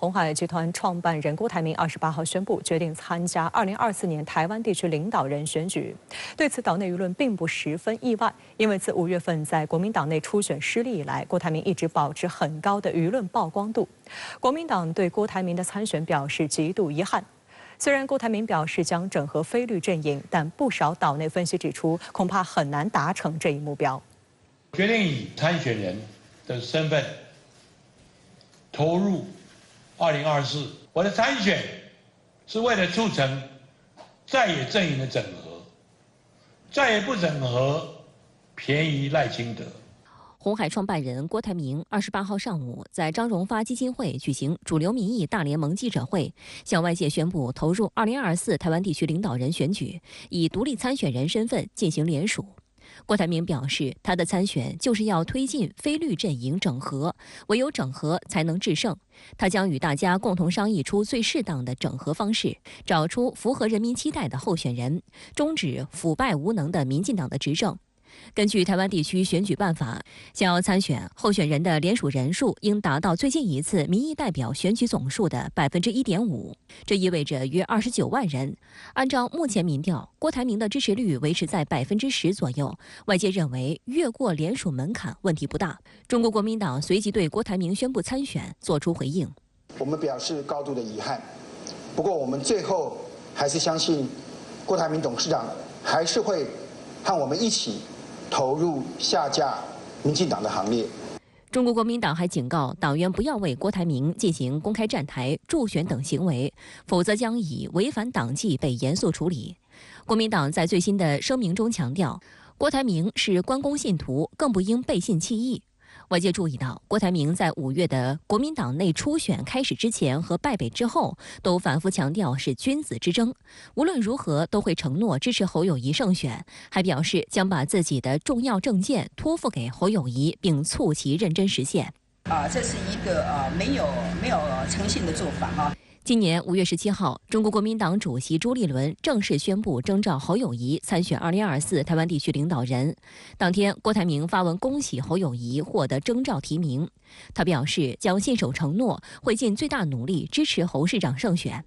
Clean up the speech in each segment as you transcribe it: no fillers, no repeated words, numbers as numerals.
鸿海集团创办人郭台铭28号宣布决定参加2024年台湾地区领导人选举。对此，岛内舆论并不十分意外，因为自5月份在国民党内初选失利以来，郭台铭一直保持很高的舆论曝光度。国民党对郭台铭的参选表示极度遗憾。虽然郭台铭表示将整合非绿阵营，但不少岛内分析指出，恐怕很难达成这一目标。决定以参选人的身份投入2024，我的参选是为了促成在野阵营的整合，再也不整合，便宜赖清德。鸿海创办人郭台铭28号上午在张荣发基金会举行主流民意大联盟记者会，向外界宣布投入2024台湾地区领导人选举，以独立参选人身份进行联署。郭台铭表示，他的参选就是要推进非绿阵营整合，唯有整合才能制胜。他将与大家共同商议出最适当的整合方式，找出符合人民期待的候选人，终止腐败无能的民进党的执政。根据台湾地区选举办法，想要参选候选人的联署人数应达到最近一次民意代表选举总数的1.5%，这意味着约29万人。按照目前民调，郭台铭的支持率维持在10%左右，外界认为越过联署门槛问题不大。中国国民党随即对郭台铭宣布参选作出回应。我们表示高度的遗憾，不过我们最后还是相信郭台铭董事长还是会和我们一起投入下架民进党的行列。中国国民党还警告党员不要为郭台铭进行公开站台、助选等行为，否则将以违反党纪被严肃处理。国民党在最新的声明中强调，郭台铭是关公信徒，更不应背信弃义。外界注意到，郭台铭在5月的国民党内初选开始之前和败北之后，都反复强调是君子之争，无论如何都会承诺支持侯友宜胜选，还表示将把自己的重要政见托付给侯友宜，并促其认真实现。这是一个没有诚信的做法啊。今年5月17号，中国国民党主席朱立伦正式宣布征召侯友宜参选2024台湾地区领导人。当天，郭台铭发文恭喜侯友宜获得征召提名。他表示将信守承诺，会尽最大努力支持侯市长胜选。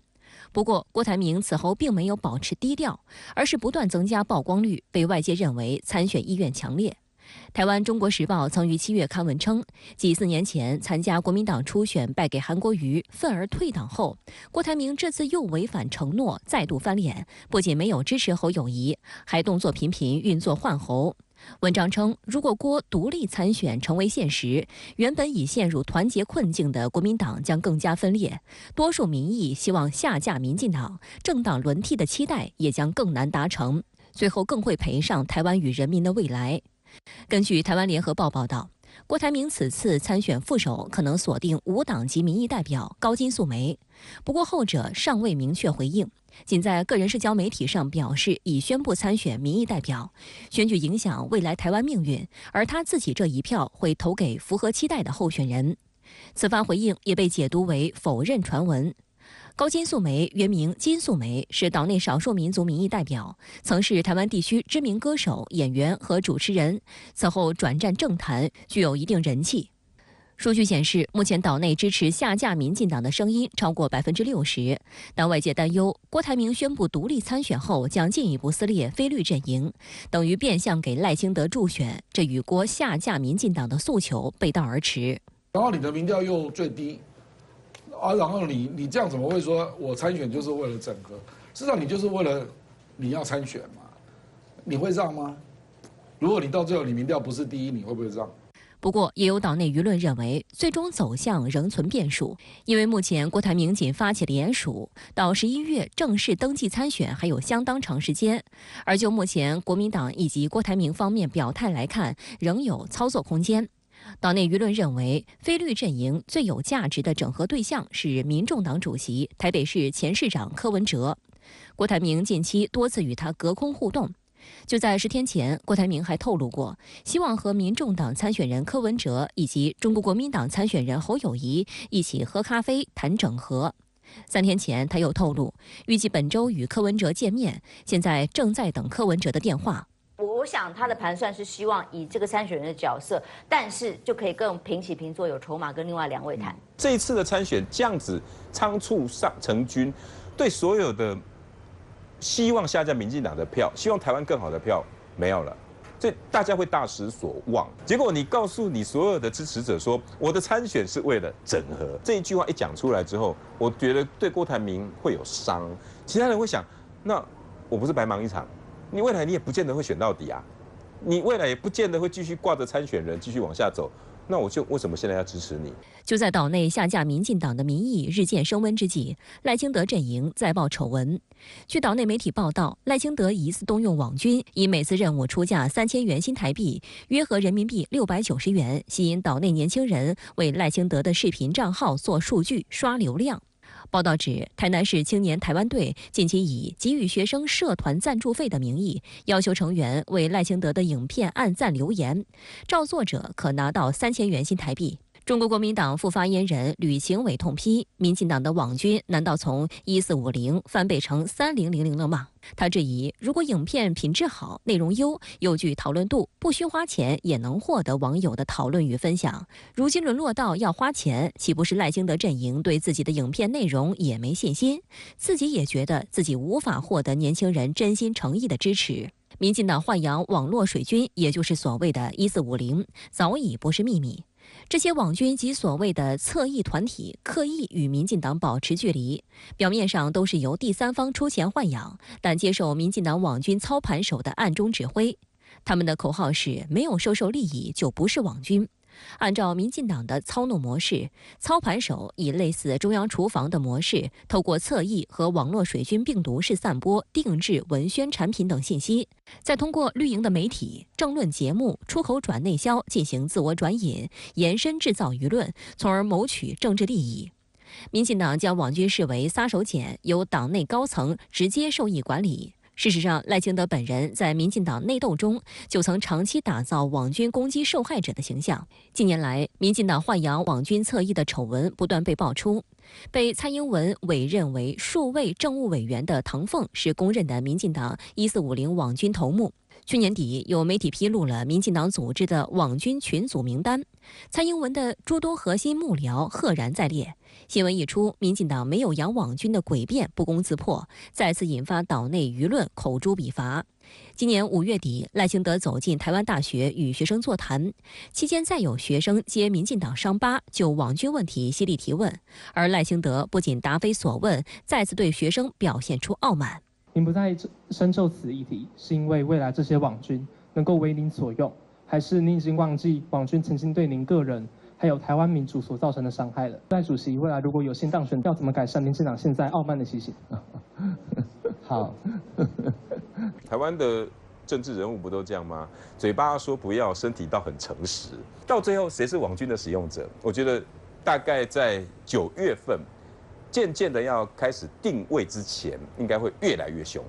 不过，郭台铭此后并没有保持低调，而是不断增加曝光率，被外界认为参选意愿强烈。台湾《中国时报》曾于7月刊文称，继4年前参加国民党初选败给韩国瑜，愤而退党后，郭台铭这次又违反承诺，再度翻脸，不仅没有支持侯友宜，还动作频频运作换侯。文章称，如果郭独立参选成为现实，原本已陷入团结困境的国民党将更加分裂，多数民意希望下架民进党，政党轮替的期待也将更难达成，最后更会赔上台湾与人民的未来。根据台湾联合报报道，郭台铭此次参选副手可能锁定无党籍民意代表高金素梅，不过后者尚未明确回应，仅在个人社交媒体上表示已宣布参选民意代表，选举影响未来台湾命运，而他自己这一票会投给符合期待的候选人。此番回应也被解读为否认传闻。高金素梅原名金素梅，是岛内少数民族民意代表，曾是台湾地区知名歌手、演员和主持人，此后转战政坛，具有一定人气。数据显示，目前岛内支持下架民进党的声音超过60%，但外界担忧郭台铭宣布独立参选后将进一步撕裂非绿阵营，等于变相给赖清德助选，这与郭下架民进党的诉求背道而驰。然后你的民调又最低。然后你这样怎么会说我参选就是为了整合？事实上你就是为了你要参选嘛，你会让吗？如果你到最后你民调不是第一，你会不会让？不过，也有岛内舆论认为，最终走向仍存变数，因为目前郭台铭仅发起联署，到11月正式登记参选还有相当长时间。而就目前国民党以及郭台铭方面表态来看，仍有操作空间。岛内舆论认为，非绿阵营最有价值的整合对象是民众党主席、台北市前市长柯文哲。郭台铭近期多次与他隔空互动。就在10天前，郭台铭还透露过，希望和民众党参选人柯文哲以及中国国民党参选人侯友宜一起喝咖啡谈整合。3天前，他又透露，预计本周与柯文哲见面，现在正在等柯文哲的电话。我我想他的盘算是希望以这个参选人的角色，但是就可以更平起平坐，有筹码跟另外2位谈。这一次的参选这样子仓促成军，对所有的希望下架民进党的票，希望台湾更好的票没有了。 所以大家会大失所望。结果你告诉你所有的支持者说，我的参选是为了整合，这一句话一讲出来之后，我觉得对郭台铭会有伤。其他人会想，那我不是白忙一场，你未来你也不见得会选到底啊，你未来也不见得会继续挂着参选人继续往下走。 那我就为什么现在要支持你？就在岛内下架民进党的民意日渐升温之际，赖清德阵营再爆丑闻。据岛内媒体报道，赖清德疑似动用网军，以每次任务出价3000元新台币，约合人民币690元，吸引岛内年轻人为赖清德的视频账号做数据、刷流量。 报道指，台南市青年台湾队近期以给予学生社团赞助费的名义，要求成员为赖清德的影片按赞留言，照作者可拿到3000元新台币。中国国民党副发言人吕晴伟痛批，民进党的网军难道从1450翻倍成3000了吗？他质疑，如果影片品质好、内容优、又具讨论度，不需花钱也能获得网友的讨论与分享。如今沦落到要花钱，岂不是赖清德阵营对自己的影片内容也没信心，自己也觉得自己无法获得年轻人真心诚意的支持？民进党豢养网络水军，也就是所谓的1450，早已不是秘密。 这些网军及所谓的侧翼团体刻意与民进党保持距离，表面上都是由第三方出钱豢养，但接受民进党网军操盘手的暗中指挥。他们的口号是：没有收受利益就不是网军。按照民进党的操弄模式，操盘手以类似中央厨房的模式，透过侧翼和网络水军病毒式散播定制文宣产品等信息，再通过绿营的媒体、政论节目、出口转内销进行自我转引，延伸制造舆论，从而谋取政治利益。民进党将网军视为杀手锏，由党内高层直接受益管理。 事实上，赖清德本人在民进党内斗中就曾长期打造网军攻击受害者的形象。近年来，民进党豢养网军侧翼的丑闻不断被爆出。被蔡英文委任为数位政务委员的唐凤是公认的民进党1450网军头目。去年底，有媒体披露了民进党组织的网军群组名单，蔡英文的诸多核心幕僚赫然在列。 新闻一出，民进党没有养网军的诡辩不攻自破，再次引发岛内舆论口诛笔伐。今年5月底，赖清德走进台湾大学与学生座谈，期间再有学生揭民进党伤疤，就网军问题犀利提问，而赖清德不仅答非所问，再次对学生表现出傲慢。您不再深究此议题，是因为未来这些网军能够为您所用，还是您已经忘记网军曾经对您个人？ 还有台湾民主所造成的伤害了。赖主席未来如果有幸当选，要怎么改善民进党现在傲慢的习性？好，台湾的政治人物不都这样吗？嘴巴说不要，身体倒很诚实。到最后谁是网军的使用者？我觉得大概在9月份，渐渐的要开始定位之前，应该会越来越凶。